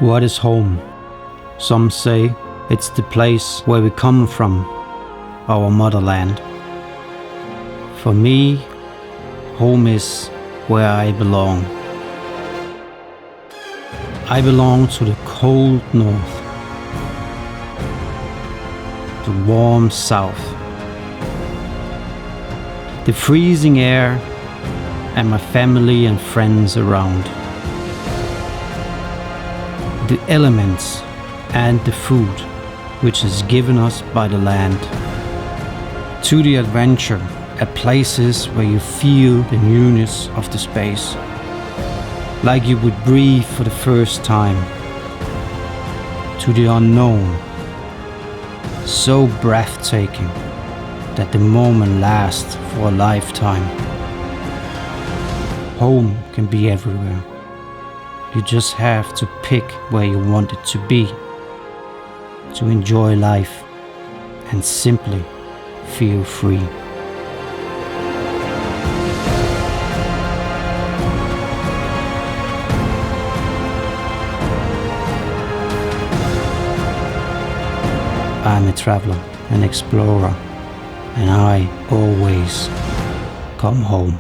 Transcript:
What is home? Some say it's the place where we come from, our motherland. For me, home is where I belong. I belong to the cold north, the warm south, the freezing air, and my family and friends around. The elements and the food which is given us by the land. To the adventure at places where you feel the newness of the space, like you would breathe for the first time. To the unknown, so breathtaking that the moment lasts for a lifetime. Home can be everywhere. You just have to pick where you want it to be, to enjoy life and simply feel free. I'm a traveler, an explorer, and I always come home.